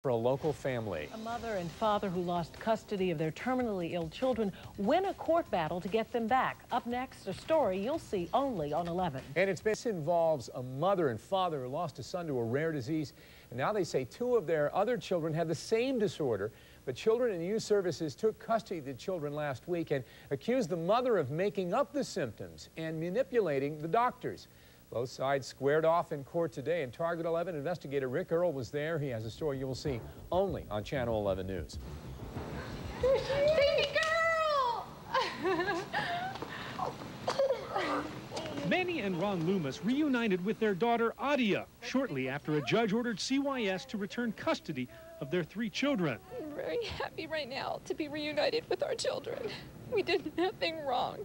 For a local family. A mother and father who lost custody of their terminally ill children win a court battle to get them back. Up next, a story you'll see only on 11. And this involves a mother and father who lost a son to a rare disease. And now they say two of their other children have the same disorder. But Children and Youth Services took custody of the children last week and accused the mother of making up the symptoms and manipulating the doctors. Both sides squared off in court today, and Target 11 investigator Rick Earl was there. He has a story you will see only on Channel 11 News. Baby girl! Manny and Ron Loomis reunited with their daughter Adia shortly after a judge ordered CYS to return custody of their 3 children. I'm very happy right now to be reunited with our children. We did nothing wrong,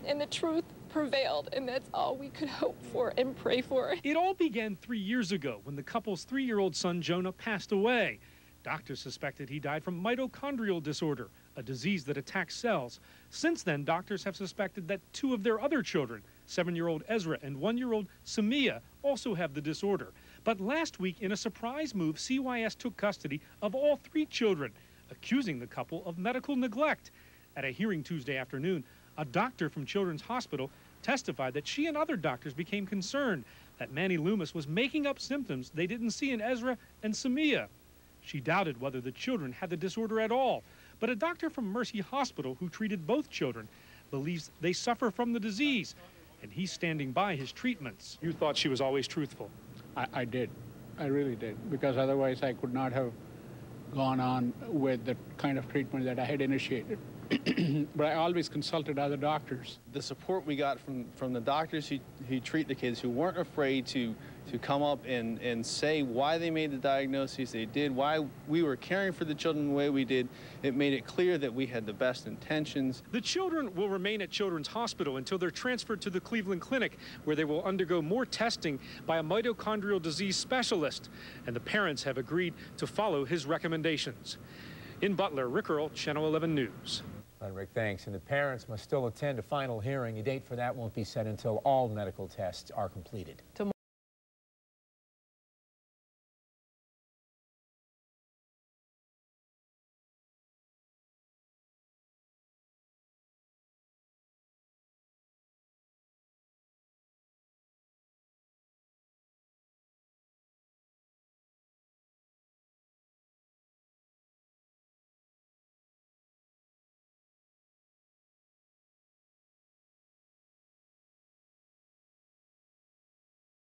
and the truth prevailed, and that's all we could hope for and pray for. It all began 3 years ago when the couple's 3-year-old son Jonah passed away. Doctors suspected he died from mitochondrial disorder, a disease that attacks cells. Since then, doctors have suspected that 2 of their other children, 7-year-old Ezra and 1-year-old Samia, also have the disorder. But last week, in a surprise move, CYS took custody of all 3 children, accusing the couple of medical neglect. At a hearing Tuesday afternoon, a doctor from Children's Hospital testified that she and other doctors became concerned that Manny Loomis was making up symptoms they didn't see in Ezra and Samia. She doubted whether the children had the disorder at all, but a doctor from Mercy Hospital who treated both children believes they suffer from the disease, and he's standing by his treatments. You thought she was always truthful? I did. I really did, because otherwise I could not have gone on with the kind of treatment that I had initiated. But I always consulted other doctors. The support we got from the doctors who treat the kids, who weren't afraid to come up and say why they made the diagnoses they did, why we were caring for the children the way we did, it made it clear that we had the best intentions. The children will remain at Children's Hospital until they're transferred to the Cleveland Clinic, where they will undergo more testing by a mitochondrial disease specialist, and the parents have agreed to follow his recommendations. In Butler, Rick Earl, Channel 11 News. Rick, thanks. And the parents must still attend a final hearing. A date for that won't be set until all medical tests are completed.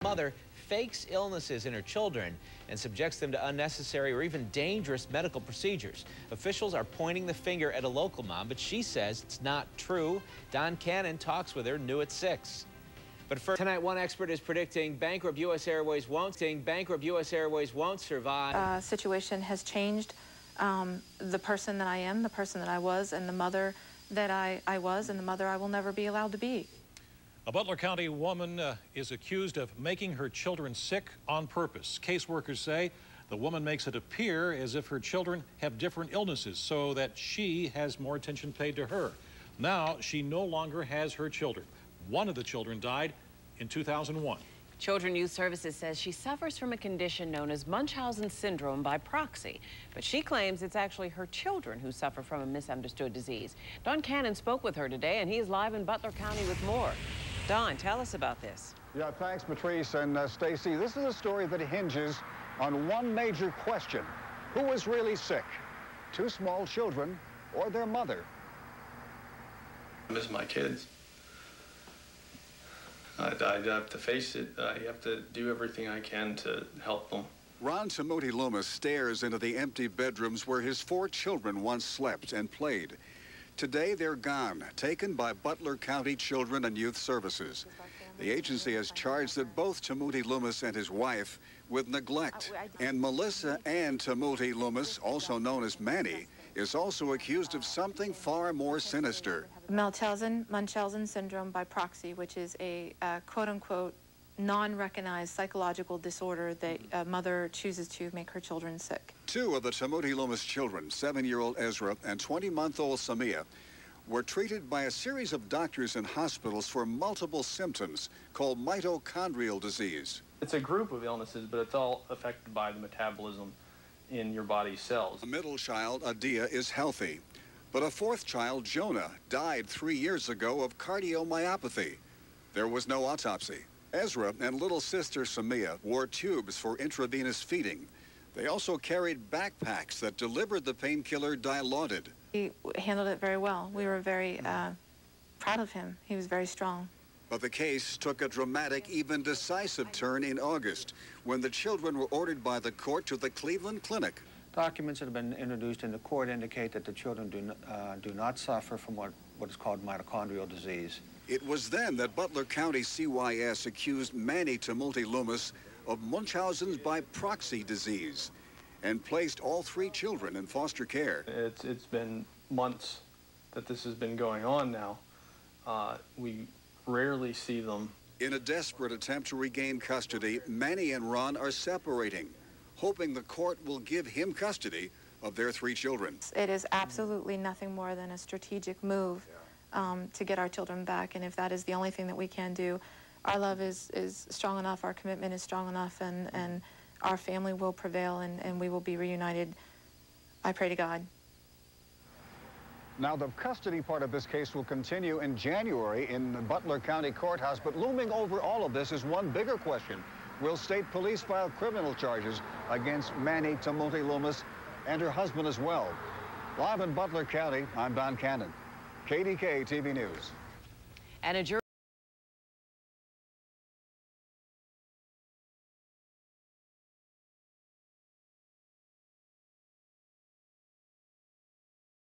Mother fakes illnesses in her children and subjects them to unnecessary or even dangerous medical procedures. Officials are pointing the finger at a local mom, but she says it's not true. Don Cannon talks with her, new at 6. But first, tonight, one expert is predicting bankrupt U.S. Airways won't survive. Situation has changed the person that I am, the person that I was, and the mother that I was, and the mother I will never be allowed to be. A Butler County woman is accused of making her children sick on purpose. Caseworkers say the woman makes it appear as if her children have different illnesses so that she has more attention paid to her. Now she no longer has her children. One of the children died in 2001. Children Youth Services says she suffers from a condition known as Munchausen syndrome by proxy, but she claims it's actually her children who suffer from a misunderstood disease. Don Cannon spoke with her today, and he is live in Butler County with more. Don, tell us about this. Yeah, thanks, Patrice and Stacy. This is a story that hinges on one major question. Who was really sick? 2 small children or their mother? I miss my kids. I have to face it. I have to do everything I can to help them. Ron Taimuty-Loomis stares into the empty bedrooms where his 4 children once slept and played. Today, they're gone, taken by Butler County Children and Youth Services. The agency has charged that both Taimuty-Loomis and his wife with neglect. And Melissa Ann Taimuty-Loomis, also known as Manny, is also accused of something far more sinister. Munchausen syndrome by proxy, which is a quote-unquote non-recognized psychological disorder that a mother chooses to make her children sick. 2 of the Taimuty-Loomis children, 7-year-old Ezra and 20-month-old Samia, were treated by a series of doctors in hospitals for multiple symptoms called mitochondrial disease. It's a group of illnesses, but it's all affected by the metabolism in your body's cells. A middle child, Adia, is healthy, but a fourth child, Jonah, died 3 years ago of cardiomyopathy. There was no autopsy. Ezra and little sister Samia wore tubes for intravenous feeding. They also carried backpacks that delivered the painkiller Dilaudid. He handled it very well. We were very proud of him. He was very strong. But the case took a dramatic, even decisive turn in August when the children were ordered by the court to the Cleveland Clinic. Documents that have been introduced in the court indicate that the children do not suffer from what is called mitochondrial disease. It was then that Butler County CYS accused Taimuty-Loomis of Munchausen's by proxy disease and placed all 3 children in foster care. It's been months that this has been going on now. We rarely see them. In a desperate attempt to regain custody, Manny and Ron are separating, hoping the court will give him custody of their 3 children. It is absolutely nothing more than a strategic move to get our children back, and if that is the only thing that we can do, our love is strong enough, our commitment is strong enough, and our family will prevail, and we will be reunited. I pray to God. Now, the custody part of this case will continue in January in the Butler County Courthouse, but looming over all of this is one bigger question. Will state police file criminal charges against Manny Taimuty-Loomis and her husband as well? Live in Butler County, I'm Don Cannon, KDK TV News. And a jury